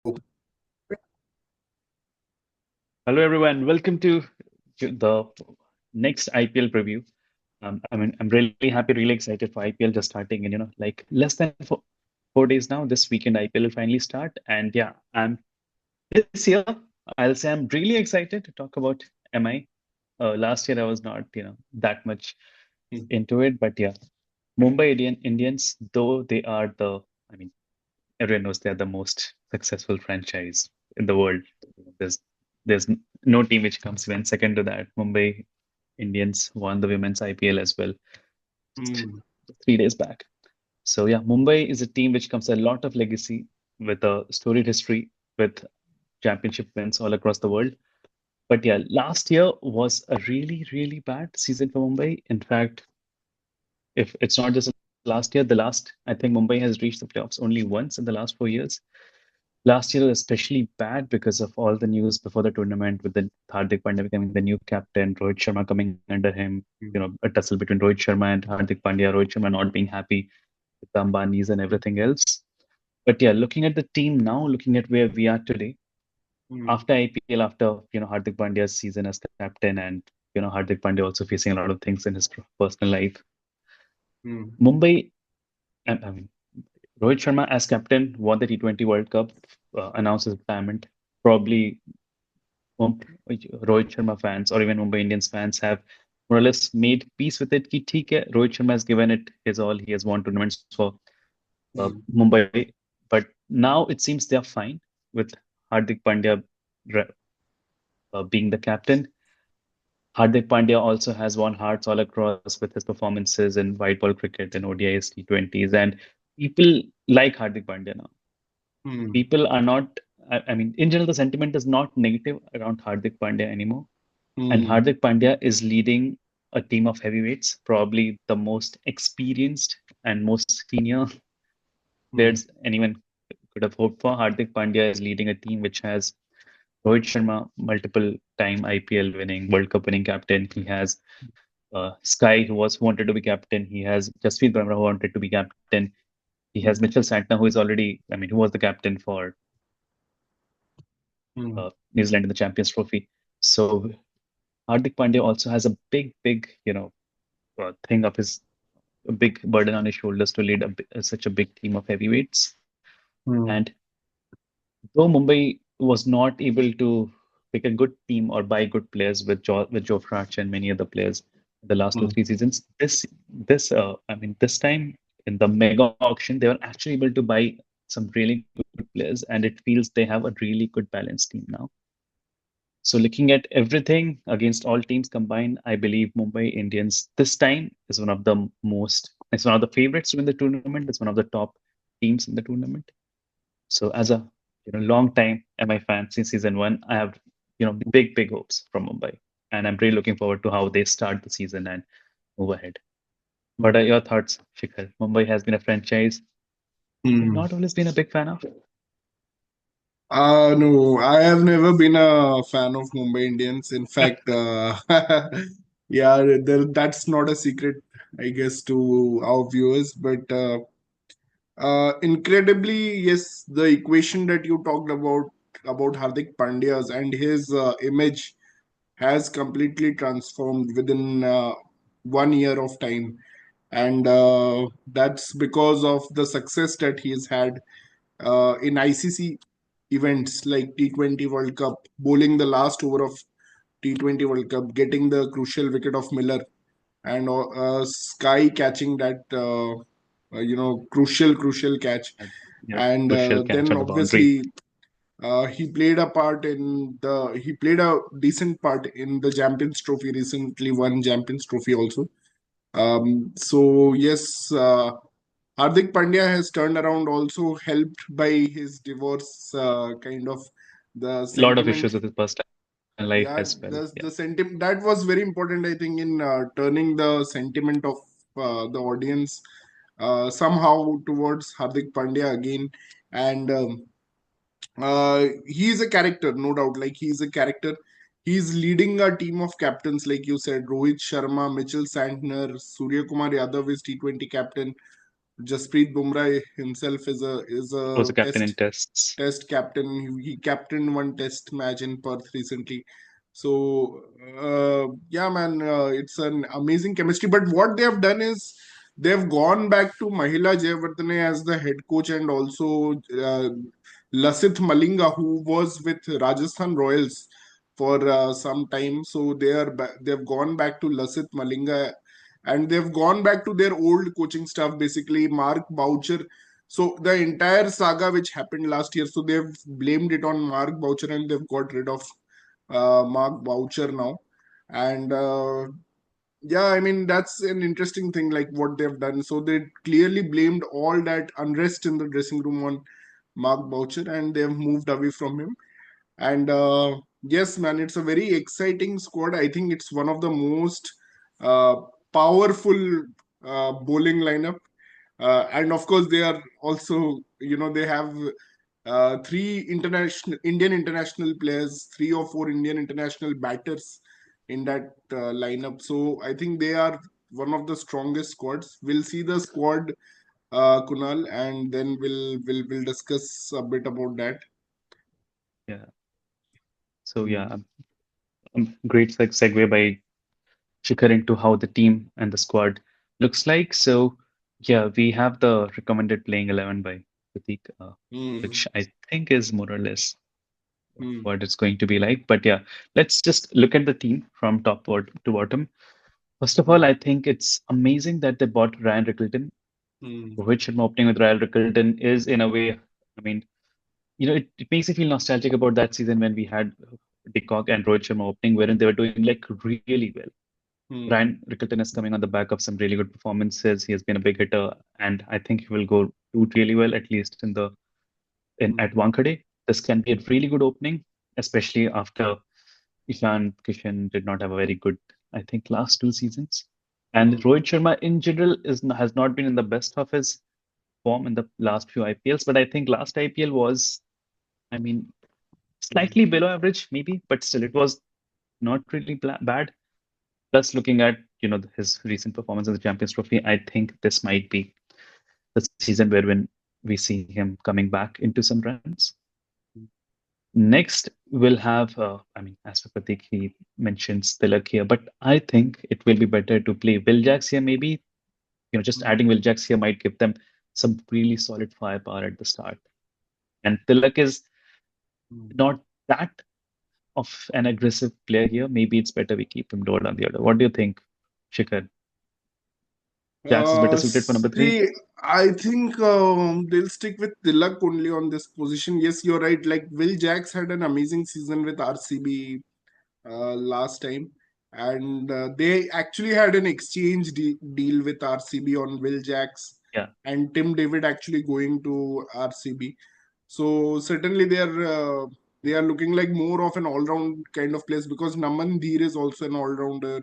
Hello, everyone. Welcome to the next IPL preview. I'm really happy, really excited for IPL just starting in like less than 4 days now. This weekend IPL will finally start, and yeah, I'm this year. I'll say I'm really excited to talk about MI. Last year I was not that much into it, but yeah, Indians, though they are I mean, everyone knows they are the most successful franchise in the world. There's there's no team which comes even second to that. Mumbai Indians won the women's IPL as well just Hmm. 3 days back. So yeah, Mumbai is a team which comes a lot of legacy with a storied history with championship wins all across the world. But yeah, last year was a really, really bad season for Mumbai. In fact, if it's not just last year, I think Mumbai has reached the playoffs only once in the last 4 years. Last year was especially bad because of all the news before the tournament with the Hardik Pandya becoming the new captain, Rohit Sharma coming under him, a tussle between Rohit Sharma and Hardik Pandya, Rohit Sharma not being happy with the Ambanis and everything else. But yeah, looking at the team now, looking at where we are today, Hmm. after IPL, after Hardik Pandya's season as captain, and Hardik Pandya also facing a lot of things in his personal life. Hmm. Mumbai, I mean, Rohit Sharma as captain won the T20 World Cup, announced his retirement. Probably Rohit Sharma fans or even Mumbai Indians fans have more or less made peace with it. कि ठीक है, Rohit Sharma has given it his all. He has won tournaments for Hmm. Mumbai, but now it seems they are fine with Hardik Pandya being the captain. Hardik Pandya also has won hearts all across with his performances in white ball cricket and ODIs, T20s, and people like Hardik Pandya now. Hmm. People are not. I mean, in general, the sentiment is not negative around Hardik Pandya anymore. And Hmm. Hardik Pandya is leading a team of heavyweights, probably the most experienced and most senior Hmm. players anyone could have hoped for. Hardik Pandya is leading a team which has Rohit Sharma, multiple time IPL winning, World Cup winning captain. He has Sky, who wanted to be captain. He has Jasprit Bumrah, who wanted to be captain. He has Hmm. Mitchell Santner, who is already, I mean, who was the captain for Hmm. New Zealand in the Champions Trophy. So Hardik Pandya also has a big, thing of his a big burden on his shoulders to lead such a big team of heavyweights. Hmm. And though Mumbai was not able to pick a good team or buy good players with Joe Archer and many other players in the last two Hmm. three seasons, this time in the mega auction they were actually able to buy some really good players, and it feels they have a really good balanced team now. So looking at everything against all teams combined, I believe Mumbai Indians this time is it's one of the favorites to win the tournament. It's one of the top teams in the tournament. So as a long time MI fan since season one, I have big hopes from Mumbai, and I'm really looking forward to how they start the season and move ahead. What are your thoughts, Shikhar? Mumbai has been a franchise you've Hmm. not always been a big fan of. No, I have never been a fan of Mumbai Indians. In fact, yeah, that's not a secret, I guess, to our viewers. But incredibly, yes, the equation that you talked about Hardik Pandya's and his image has completely transformed within 1 year of time, and that's because of the success that he's had in ICC events like T20 World Cup, bowling the last over of T20 World Cup, getting the crucial wicket of Miller, and Sky catching that crucial catch, Uh, and Crucial catch then on the boundary. obviously he played a decent part in the Champions Trophy, recently won Champions Trophy also. So yes, Hardik Pandya has turned around, also helped by his divorce, kind of the A lot of sentiment. issues with his personal life as well. Yeah. Yeah, the sentiment that was very important, I think, in turning the sentiment of the audience somehow towards Hardik Pandya again. And he is a character, no doubt. Like, he is a character. He's leading a team of captains, like you said, Rohit Sharma, Mitchell Santner, Surya Kumar Yadav is T20 captain. Jasprit Bumrah himself is Was a a captain in tests. test captain. He captained one test match in Perth recently. So yeah, man, it's an amazing chemistry. But what they have done is they've gone back to Mahila Jayawardene as the head coach, and also Lasith Malinga, who was with Rajasthan Royals for some time. So they've gone back to Lasith Malinga, and they've gone back to their old coaching staff, basically Mark Boucher. So the entire saga which happened last year, so they've blamed it on Mark Boucher, and they've got rid of Mark Boucher now. And yeah, I mean, that's an interesting thing, like what they've done. So they clearly blamed all that unrest in the dressing room on Mark Boucher, and they've moved away from him. And yes, man, it's a very exciting squad. I think it's one of the most uh, powerful bowling lineup. And of course, they are also, they have three international Indian international players, three or four Indian international batters in that lineup. So I think they are one of the strongest squads. We'll see the squad, Kunal, and then we'll discuss a bit about that. Yeah. So yeah, Hmm. great segue by Shikhar into how the team and the squad looks like. So yeah, we have the recommended playing 11 by Pratik, Hmm. which I think is more or less Hmm. what it's going to be like. But yeah, let's just look at the team from top to bottom. First of all, Hmm. I think it's amazing that they bought Ryan Rickelton. Hmm. Which opening with Ryan Rickelton is in a way, I mean, it makes me feel nostalgic about that season when we had De Kock and Rohit Sharma opening, wherein they were doing like really well. Hmm. Ryan Rickelton is coming on the back of some really good performances. He has been a big hitter, and I think he will go do really well, at least in the in Hmm. at Wankhede. This can be a really good opening, especially after Ishan Kishan did not have a very good, I think, last two seasons. And Hmm. Rohit Sharma in general has not been in the best of his form in the last few IPLs, but I think last IPL was, I mean, Hmm. slightly below average, maybe, but still it was not really bad. Plus, looking at his recent performance in the Champions Trophy, I think this might be the season wherein we see him coming back into some runs. Next, we'll have, I mean, as for Pratik, he mentions Tilak here, but I think it will be better to play Will Jacks here. Maybe just Hmm. adding Will Jacks here might give them some really solid firepower at the start. And Tilak is Hmm. not that of an aggressive player here. Maybe it's better we keep him lower on the order. What do you think, Shikhar? Jax is better suited for number three? See, I think they'll stick with Tilak only on this position. Yes, you're right. Like Will Jacks had an amazing season with RCB last time, and they actually had an exchange deal with RCB on Will Jacks Yeah, and Tim David actually going to RCB. So certainly they are looking like more of an all-round kind of place, because Naman Dheer is also an all-rounder.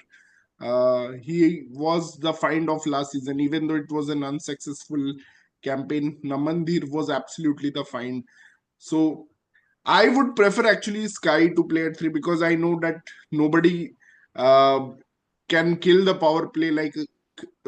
He was the find of last season, even though it was an unsuccessful campaign. Namandir was absolutely the find. So I would prefer actually Sky to play at three, because I know that nobody uh, can kill the power play like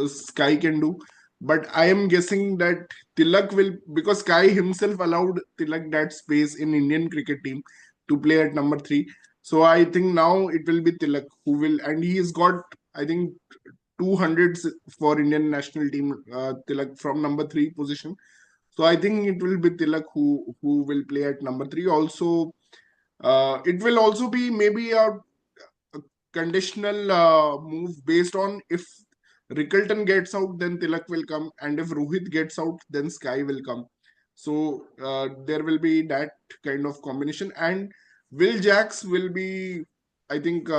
Sky can do. But I am guessing that Tilak will, because Sky himself allowed Tilak that space in Indian cricket team to play at number three. So I think now it will be Tilak who will, and he's got, I think, 200s for Indian national team, Tilak from number three position. So I think it will be Tilak who will play at number three. Also, it will also be maybe a conditional move based on if Rickelton gets out, then Tilak will come, and if Rohit gets out, then Sky will come. So there will be that kind of combination, and Will Jacks will be, I think,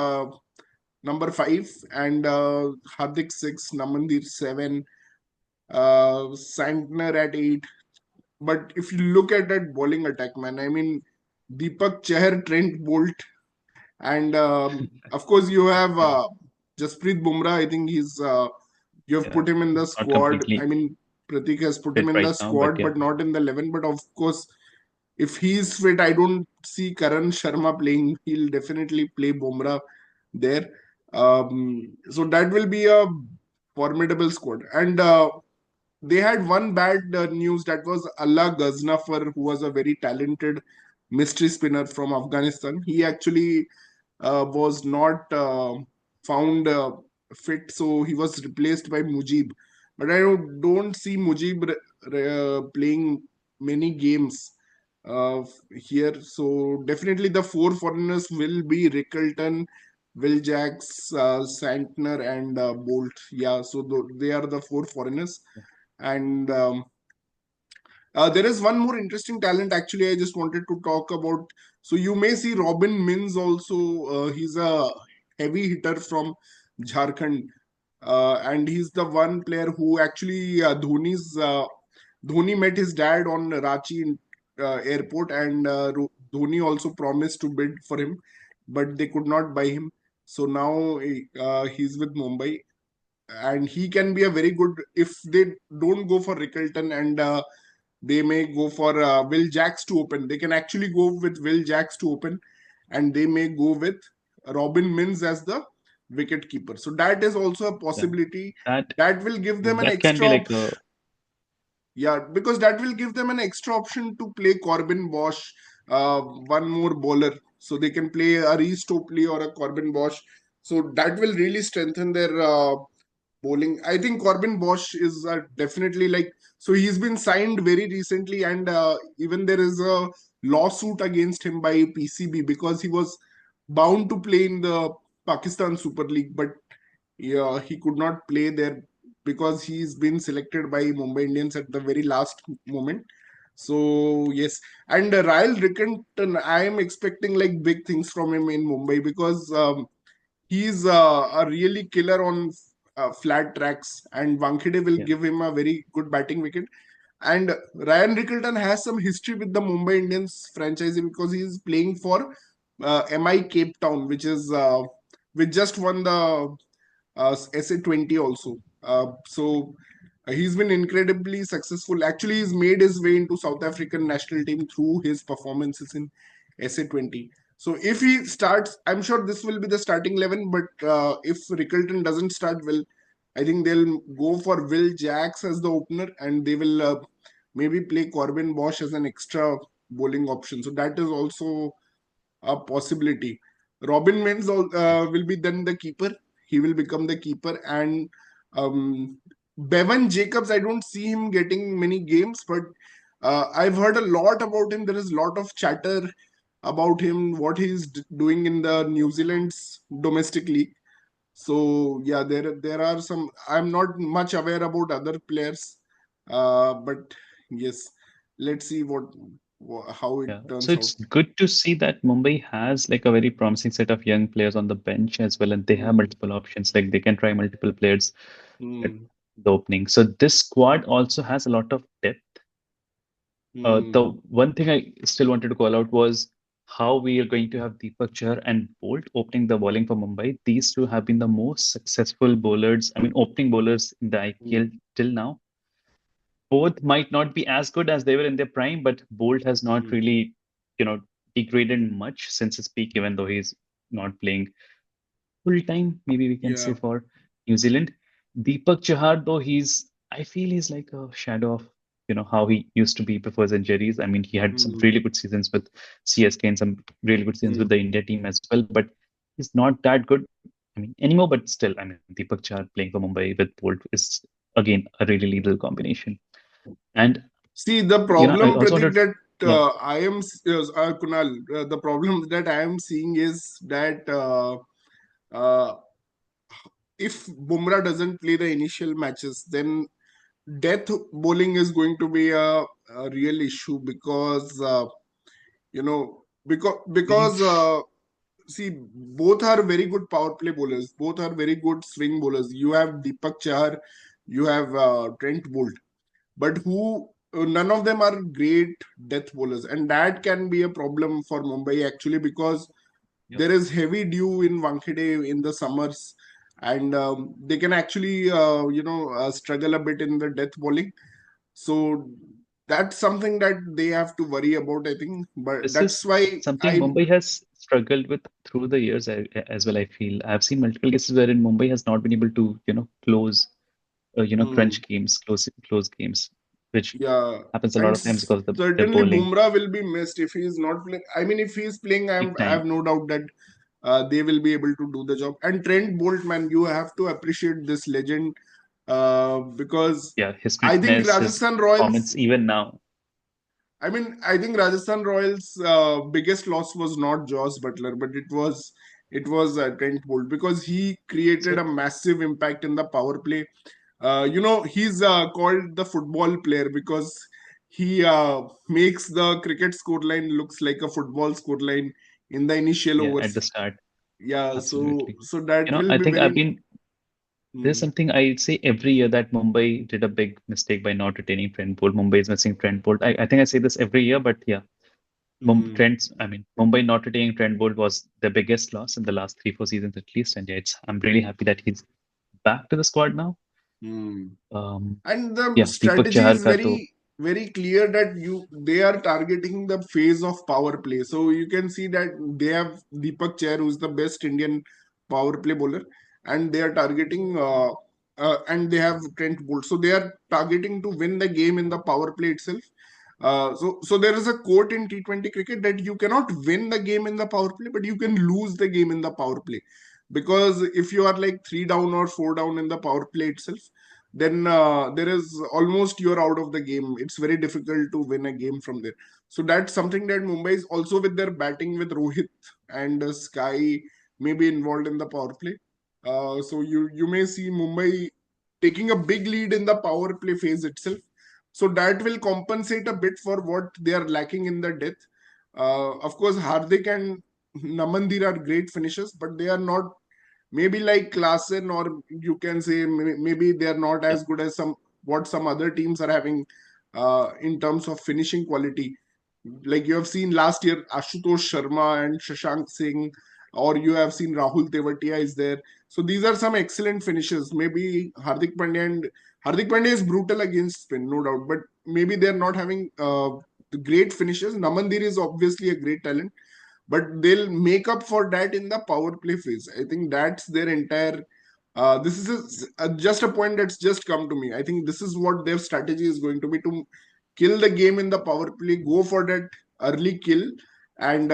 number five, and Hardik six, Namandir seven, Santner at eight. But if you look at that bowling attack, man, I mean, Deepak Chahar, Trent Bolt, and of course you have yeah, Jasprit Bumrah. I think you have yeah. put him in the Not squad. I completely mean, Pratik has put him fit in right the now, but squad, yeah, but not in the 11. But of course, if he's fit, I don't see Karan Sharma playing. He'll definitely play Bumrah there. So that will be a formidable squad. And they had one bad news, that was Allah Ghaznafar, who was a very talented mystery spinner from Afghanistan. He actually was not found fit, so he was replaced by Mujib. But I don't see Mujib playing many games here. So definitely the four foreigners will be Rickelton, Will Jacks, Santner, and Bolt. Yeah, so they are the four foreigners. And there is one more interesting talent actually I just wanted to talk about. So you may see Robin Mins also. He's a heavy hitter from Jharkhand, and he's the one player who actually Dhoni met his dad on Ranchi airport, and Dhoni also promised to bid for him, but they could not buy him. So now he's with Mumbai, and he can be a very good, if they don't go for Rickelton, and they may go for Will Jacks to open. They can actually go with Will Jacks to open, and they may go with Robin Mins as the wicket keeper. So that is also a Yeah, possibility. that That will give them an that can be extra like a yeah, because that will give them an extra option to play Corbin Bosch, one more bowler. So they can play a Reece Topley or a Corbin Bosch. So that will really strengthen their bowling. I think Corbin Bosch is definitely like, so he's been signed very recently, and even there is a lawsuit against him by PCB because he was bound to play in the Pakistan Super League, but yeah, he could not play there because he's been selected by Mumbai Indians at the very last moment. So yes, and Ryle Rickenton, I am expecting like big things from him in Mumbai because he's a really killer on flat tracks, and Wankhede will yeah, give him a very good batting wicket. And Ryan Rickelton has some history with the Mumbai Indians franchise because he is playing for MI Cape Town, which just won the SA20 also. He's been incredibly successful. Actually, he's made his way into South African national team through his performances in SA20. So if he starts, I'm sure this will be the starting 11. But if Rickelton doesn't start, well, I think they'll go for Will Jacks as the opener, and they will maybe play Corbin Bosch as an extra bowling option. So that is also a possibility. Robin Mins yes, will be then the keeper. He will become the keeper, and Bevan Jacobs, I don't see him getting many games, but I've heard a lot about him. There is a lot of chatter about him, what he's doing in the New Zealand's domestic league. So yeah, there are some. I'm not much aware about other players, but yes, let's see how it yeah. So turns out. it's good to see that Mumbai has like a very promising set of young players on the bench as well, and they have Hmm. multiple options. Like they can try multiple players at Hmm. the opening. So this squad also has a lot of depth. The Hmm. one thing I still wanted to call out was how we are going to have Deepak Chahar and Bolt opening the bowling for Mumbai. These two have been the most successful bowlers, I mean, opening bowlers in the IPL Hmm. till now. Both might not be as good as they were in their prime, but Bolt has not Hmm. really, you know, degraded much since his peak, even though he's not playing full time, maybe we can say Yeah. for New Zealand. Deepak Chahar, though, I feel he's like a shadow of, how he used to be before his injuries. I mean, he had some Hmm. really good seasons with CSK and some really good seasons with Hmm. the India team as well, but he's not that good, I mean, anymore. But still, I mean, Deepak Chahar playing for Mumbai with Bolt is again a really lethal combination. And, See, the I problem, also Pratik, wanted, that yeah, Kunal, the problem that I am seeing is that uh, if Bumrah doesn't play the initial matches, then death bowling is going to be a real issue because because we've, see, both are very good power play bowlers. Both are very good swing bowlers. You have Deepak Chahar, you have Trent Bolt, but who none of them are great death bowlers, and that can be a problem for Mumbai actually because yep. there is heavy dew in Wankhede in the summers, and they can actually struggle a bit in the death bowling. So that's something that they have to worry about, I think. But This that's is why something I Mumbai has struggled with through the years as well, I feel. I've seen multiple cases wherein Mumbai has not been able to, close. Hmm. crunch games, close games, which Yeah, happens a lot and of times because they're certainly bowling Bumrah will be missed if he is not playing. I mean, if he is playing, big I time. have no doubt that they will be able to do the job. And Trent Bolt, man, you have to appreciate this legend because Yeah, his I think fitness, his Rajasthan Royals. performance, even now. I mean, I think Rajasthan Royals' biggest loss was not Joss Butler, but it was Trent Bolt because he created So a massive impact in the power play. He's called the football player because he makes the cricket scoreline looks like a football scoreline in the initial yeah, at overs. the start, Yeah, so absolutely. so that will I be think I've very. been there's Hmm, something I say every year that Mumbai did a big mistake by not retaining Trent Bolt. Mumbai is missing Trent Bolt. I think I say this every year, but yeah, hmm, Mumbai not retaining Trent Bolt was the biggest loss in the last 3, 4 seasons at least. And yeah, I'm really happy that he's back to the squad now. hmm. Um, And the yeah, Deepak strategy Chahar is ka to very clear that they are targeting the phase of power play. So you can see that they have Deepak Chair, who's the best Indian power play bowler, and they are targeting and they have Trent Bolt. So they are targeting to win the game in the power play itself. So there is a quote in T20 cricket that you cannot win the game in the power play, but you can lose the game in the power play, because if you are like 3 down or 4 down in the power play itself, then there is almost you're out of the game. It's very difficult to win a game from there. So that's something that Mumbai is also, with their batting with Rohit and Sky, may be involved in the power play. So you may see Mumbai taking a big lead in the power play phase itself. So that will compensate a bit for what they are lacking in the depth. Of course, Hardik and Namandir are great finishers, but they are not maybe like Klassen, or you can say maybe they are not yeah, as good as some other teams are having in terms of finishing quality. Like you have seen last year, Ashutosh Sharma and Shashank Singh, or you have seen Rahul Tewatia is there. So these are some excellent finishes. Maybe Hardik Pandya is brutal against spin, no doubt, but maybe they're not having the great finishes. Namandir is obviously a great talent, but they'll make up for that in the power play phase. I think that's their entire. This is just a point that's just come to me. I think this is what their strategy is going to be, to kill the game in the power play, go for that early kill, and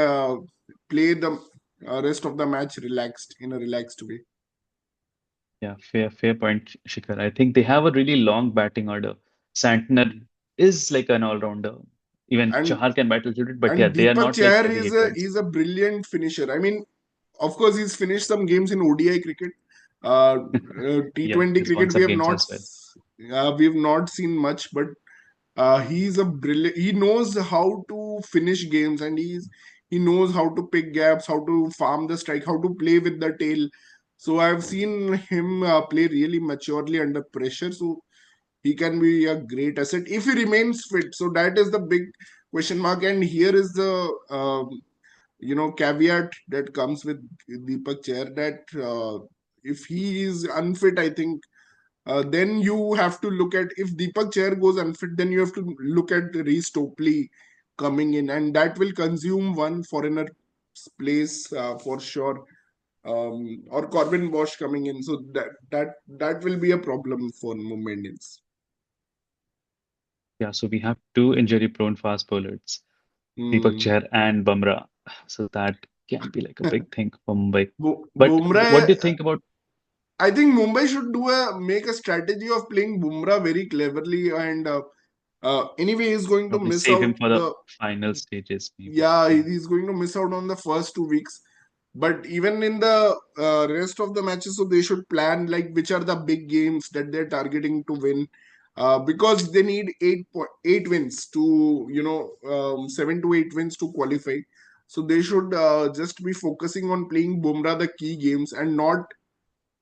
play the rest of the match relaxed in a relaxed way. yeah, fair point, Shikhar. I think they have a really long batting order. Santner is like an all-rounder. Even And Chahar can bat a little bit, but yeah, and they are Deepak not like Chahar heavy is a hitters. is a brilliant finisher. I mean, of course, he's finished some games in ODI cricket. Uh, Yeah, T20 he's won cricket, some games as well. we have not seen much, but he's a brilliant. He knows how to finish games, and he knows how to pick gaps, how to farm the strike, how to play with the tail. So I've seen him play really maturely under pressure. So he can be a great asset if he remains fit. So that is the big question mark. And here is the caveat that comes with Deepak Chair, that if he is unfit, I think then you have to look at, if Deepak Chair goes unfit, then you have to look at Reece Topley coming in, and that will consume one foreigner place for sure. Or Corbin Bosch coming in, so that will be a problem for Mumbai Indians. Yeah, so we have two injury-prone fast bowlers, Deepak Hmm. Chahar and Bumrah. So that can be like a big thing for Mumbai. But what Bumrah, do you think about I think Mumbai should make a strategy of playing Bumrah very cleverly, and anyway, he's going to probably miss save out him for the the. final stages, maybe? Yeah, Yeah. he's going to miss out on the first 2 weeks. But even in the rest of the matches, so they should plan like which are the big games that they're targeting to win, because they need 8 wins to 7 to 8 wins to qualify. So they should just be focusing on playing Bumrah the key games, and not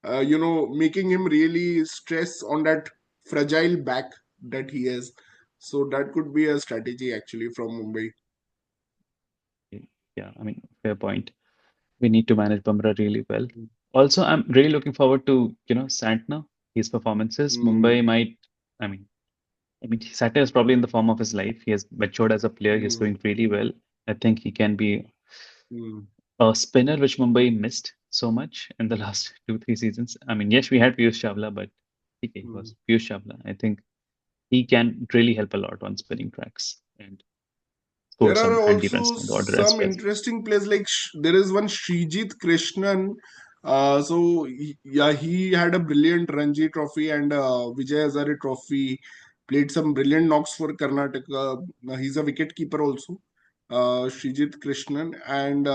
making him really stress on that fragile back that he has. So that could be a strategy actually from Mumbai. Yeah, I mean, fair point. We need to manage Bumrah really well. Also, I'm really looking forward to, Santner, his performances. Mm, I mean, Santner is probably in the form of his life. He has matured as a player. He's mm, doing really well. I think he can be mm. a spinner, which Mumbai missed so much in the last 2, 3 seasons. I mean, yes, we had Piyush Chawla, but ठीक है, he Hmm. was Piyush Chawla. I think he can really help a lot on spinning tracks and score There are some handy runs also from the order as some well. interesting players like there is one Srijit Krishnan. Yeah, he had a brilliant Ranji Trophy and Vijay Hazare Trophy. Played some brilliant knocks for Karnataka. He's a wicket keeper also. Srijit Krishnan and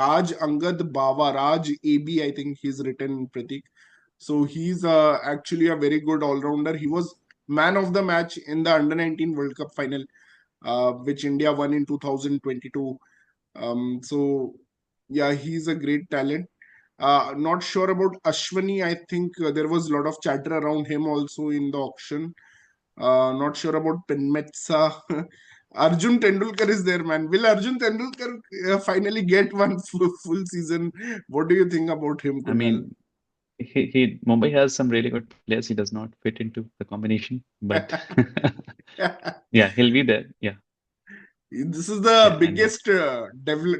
Raj Angad Bawa, Raj AB, I think he's written Pratik. So he's actually a very good all rounder. He was man of the match in the Under 19 World Cup final, which India won in 2022. So yeah, he's a great talent. Not sure about Ashwani. I think there was a lot of chatter around him also in the auction. Not sure about Penmetsa. Arjun Tendulkar is there, man. Will Arjun Tendulkar finally get one full season? What do you think about him, I Kunal? mean, he Mumbai has some really good players. He does not fit into the combination, but yeah, he'll be there. Yeah, This is the yeah, and he, biggest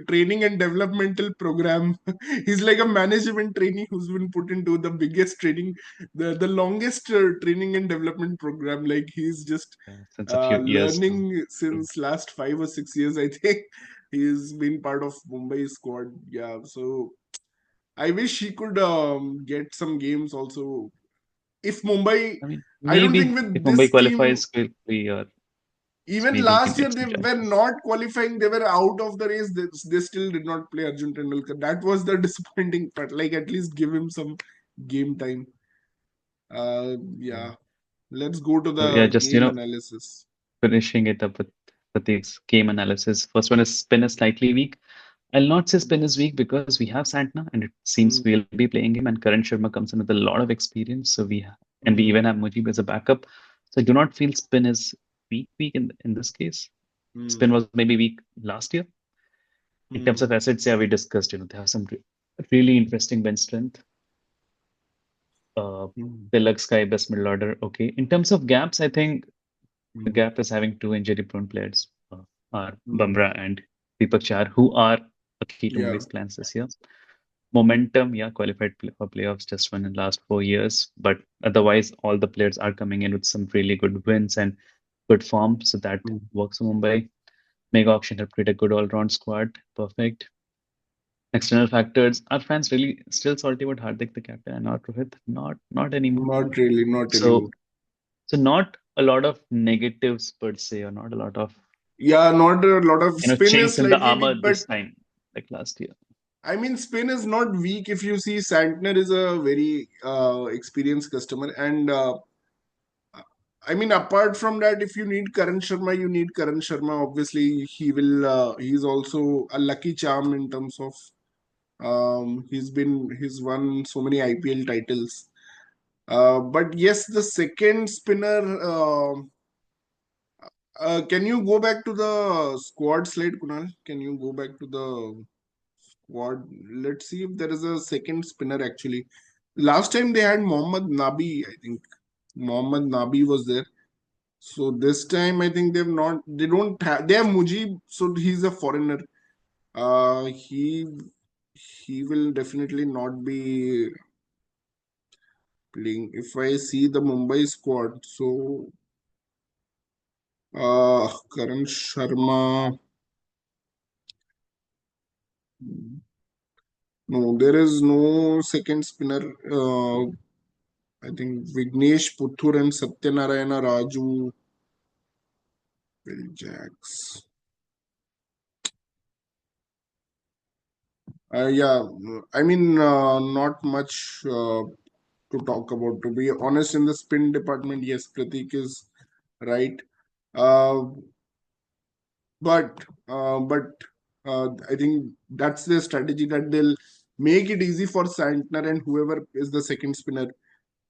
training and developmental program. He's like a management trainee who's been put into the biggest training, the longest training and development program. Like he's just since a few years now. learning True. since last 5 or 6 years. I think he's been part of Mumbai squad. Yeah, so I wish he could get some games also. If Mumbai, I mean, I don't think maybe if with Mumbai this team, qualifies quickly, or even maybe he can last year get they some were chances. not qualifying. They were out of the race. They still did not play Arjun Tendulkar. That was the disappointing part. Like at least give him some game time. Yeah. Yeah. Let's go to So yeah, the just game analysis. finishing it up with Pratik's game analysis. First one is spin is slightly weak. I'll not say spin is weak because we have Santner and it seems Mm, we'll be playing him, and Karan Sharma comes in with a lot of experience. So and we mm, even have Mujib as a backup. So I do not feel spin is weak in this case. Spin mm, was maybe weak last year. In terms mm, of assets, yeah, we discussed, they have some really interesting bench strength. Uh, mm, Tilak Sky, best middle order. Okay. In terms of gaps, I think the mm, gap is having two injury-prone players, are mm. Bumrah and Deepak Chahar, who are a key to Yeah. Mumbai's plans this year. Momentum, yeah, qualified for playoffs just won in the last 4 years, but otherwise, all the players are coming in with some really good wins and good form, so that Mm. works for Mumbai. Mega auction have created a good all-round squad. Perfect. External factors. Are fans really still salty about Hardik, the captain, and not Rohit? Not anymore. Not really. Not anymore. So not a lot of negatives per se, or not a lot of Yeah. Not a lot of spin is chinks in the slightly armor weak, but this time, like last year. I mean, Spain is not weak. If you see, Santner is a very experienced customer, and I mean, apart from that, if you need Karan Sharma, you need Karan Sharma. Obviously, he will. He's also a lucky charm in terms of he's won so many IPL titles. But yes, the second spinner. Can you go back to the squad slide, Kunal? Can you go back to the squad? Let's see if there is a second spinner actually. Last time they had Mohammad Nabi, I think. Mohammad Nabi was there. So this time I think they don't have they have Mujib, so he's a foreigner. He will definitely not be playing. If I see the Mumbai squad, so Karan Sharma. No, there is no second spinner. I think Vignesh Puthur and Satyanarayana Raju will jacks. Yeah, I mean, not much to talk about. To be honest, in the spin department, yes, Pratik is right. Uh, but I think that's their strategy that they'll make it easy for Santner and whoever is the second spinner.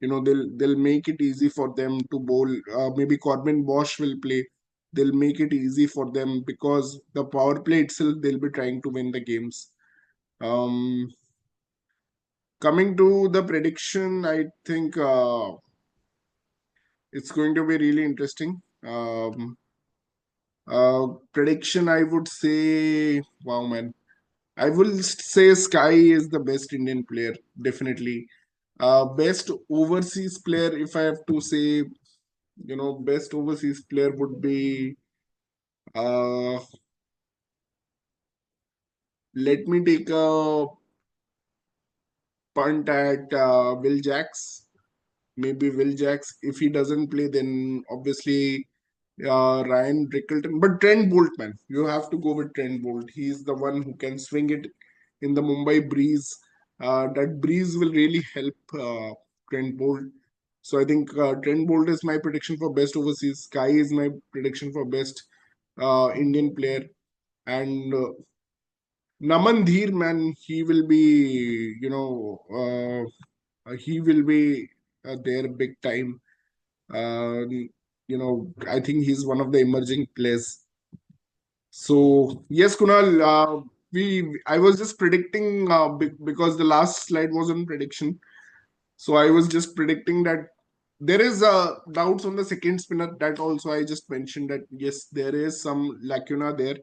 They'll make it easy for them to bowl. Maybe Corbin Bosch will play. They'll make it easy for them because the power play itself they'll be trying to win the games. Um, Coming to the prediction, I think it's going to be really interesting. Prediction, I would say, wow, man. I will say Sky is the best Indian player, definitely. Best overseas player, if I have to say, best overseas player would be, uh, let me take a punt at Will Jacks. Maybe Will Jacks. If he doesn't play, then obviously Ryan Rickleton. But Trent Bolt, man, you have to go with Trent Bolt. He's the one who can swing it in the Mumbai breeze. That breeze will really help Trent Bolt. So I think Trent Bolt is my prediction for best overseas. Sky is my prediction for best Indian player. And Naman Dheer, man, he will be there big time. I think he's one of the emerging players. So yes, Kunal, we I was just predicting because the last slide was on prediction. So I was just predicting that there is doubts on the second spinner. That also I just mentioned that yes, there is some lacuna there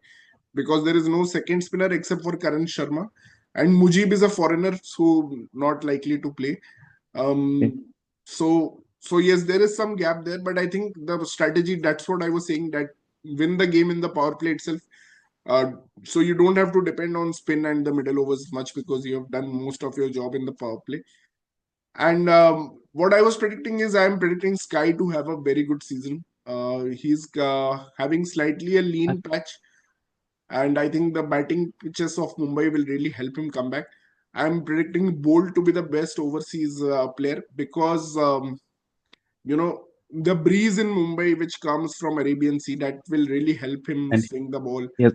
because there is no second spinner except for Karan Sharma, and Mujib is a foreigner, so not likely to play. Okay. So yes, there is some gap there, but I think the strategy, that's what I was saying, that win the game in the power play itself. Uh, so you don't have to depend on spin and the middle overs much because you have done most of your job in the power play. And what I was predicting is I'm predicting Sky to have a very good season. He's having slightly a I, lean patch, and I think the batting pitches of Mumbai will really help him come back. I'm predicting Bolt to be the best overseas player because the breeze in Mumbai, which comes from Arabian Sea, that will really help him and swing the ball. he has,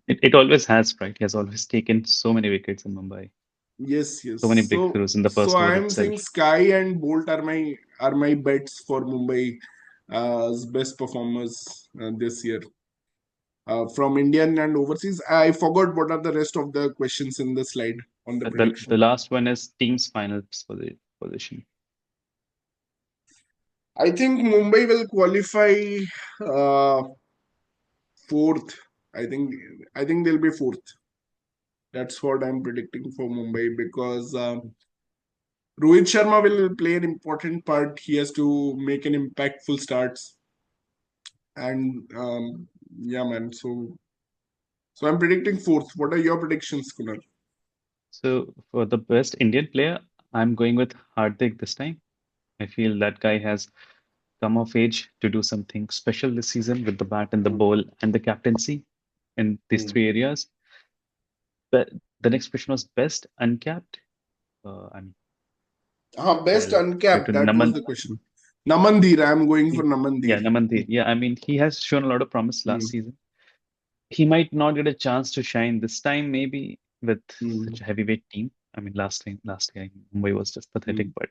it always has, right? He has always taken so many wickets in Mumbai, Yes, yes. so many So breakthroughs in the so first over I'm saying itself. Sky and Bolt are my bets for Mumbai as best performers this year. From Indian and overseas. I forgot what are the rest of the questions in the slide on the The prediction. last one is team's finals position. I think Mumbai will qualify uh, fourth. I think I think they'll be fourth. That's what I'm predicting for Mumbai because Rohit Sharma will play an important part. He has to make an impactful starts, and yeah, man. So I'm predicting fourth. What are your predictions, Kunal? So for the best Indian player, I'm going with Hardik this time. I feel that guy has come of age to do something special this season with the bat and the Hmm. ball and the captaincy in these Hmm. three areas. But the next question was best uncapped. I mean, Best I'll give uncapped. to That was Naman. the question. Namandir. I'm going for Yeah, Namandir. Naman. Yeah, I mean, he has shown a lot of promise last Hmm. season. He might not get a chance to shine this time, maybe with Hmm. such a heavyweight team. I mean, last year, Mumbai was just pathetic, Hmm. but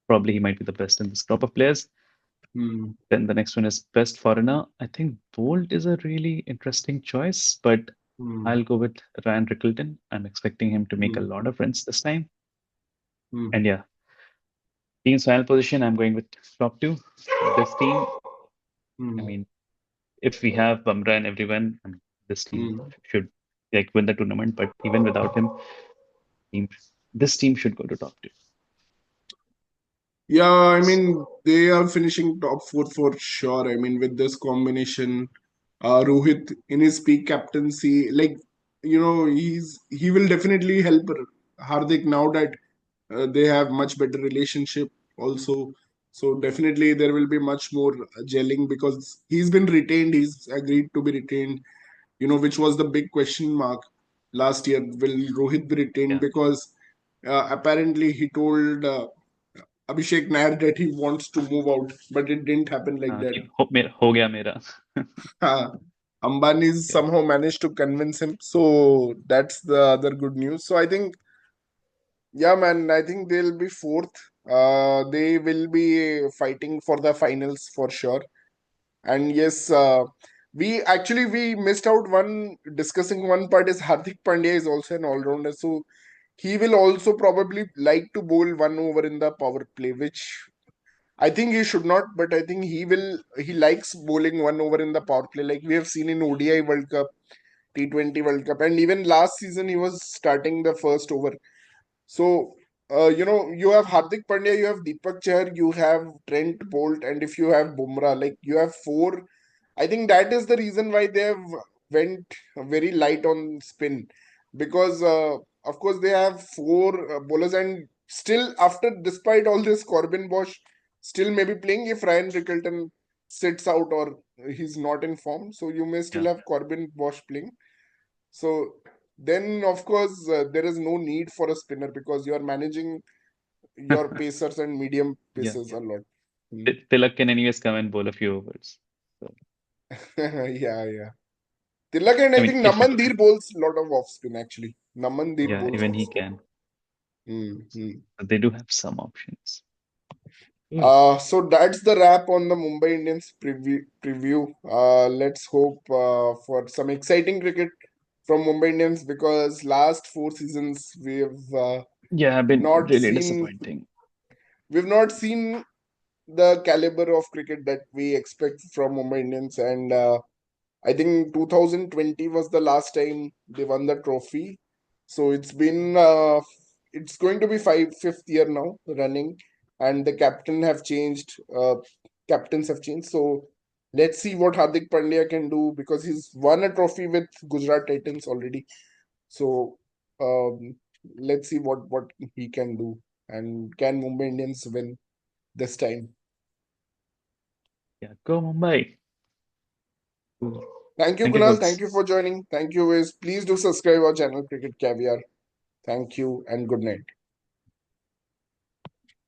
probably he might be the best in this crop of players. Hmm. Then the next one is best foreigner. I think Bolt is a really interesting choice, but Hmm. I'll go with Ryan Rickleton. I'm expecting him to make a Hmm. lot of runs this time. Hmm. And yeah, team's final position, I'm going with top two. This team, I Hmm. mean, if we have Bumrah and everyone, I mean, this team Hmm. should like win the tournament. But even without him, team, this team should go to top two. Yeah, I mean, they are finishing top four for sure. I mean, with this combination, Rohit in his peak captaincy, like, he will definitely help Hardik now that they have much better relationship also. So definitely there will be much more gelling because he's been retained. He's agreed to be retained, which was the big question mark last year. Will Rohit be retained? Yeah, Because apparently he told Abhishek Nair that he wants to move out, but it didn't happen like that. हो गया मेरा. Ambani's Yeah, somehow managed to convince him. So that's the other good news. So I think, yeah, man, I think they'll be fourth. They will be fighting for the finals for sure. And yes, we missed out one discussing one part is Hardik Pandya is also an all-rounder. So he will also probably like to bowl one over in the power play, which I think he should not, but I think he will. He likes bowling one over in the power play, like we have seen in ODI World Cup, T20 World Cup, and even last season he was starting the first over. So you have Hardik Pandya, you have Deepak Chahar, you have Trent Bolt, and if you have Bumrah, like you have four. I think that is the reason why they have went very light on spin, because of course they have four bowlers, and still after, despite all this, Corbin Bosch still may be playing if Ryan Rickelton sits out or he's not in form. So you may still Yeah. have Corbin Bosch playing. So then, of course, there is no need for a spinner because you are managing your pacers and medium Yeah. pacers a lot. Hmm. Tilak can anyways come and bowl a few overs. So, Yeah, yeah. Tilak, and I I mean, think if you Naman don't Dheer have, bowls a lot of off spin actually. Naman Dheer yeah, bowls even off he spin. can. Hmm. They do have some options. Cool. So that's the wrap on the Mumbai Indians preview. Let's hope for some exciting cricket from Mumbai Indians, because last four seasons Yeah, I've been not really seen disappointing. we've not seen the caliber of cricket that we expect from Mumbai Indians, and I think 2020 was the last time they won the trophy. So it's going to be fifth year now running, and the captains have changed. So let's see what Hardik Pandya can do, because he's won a trophy with Gujarat Titans already. So um, let's see what he can do, and can Mumbai Indians win this time. Yeah, go Mumbai. Cool. Thank you, Thank you, Kunal. Thank folks. you for joining. Thank you, Wiz. Please do subscribe our channel, Cricket Caviar. Thank you and good night.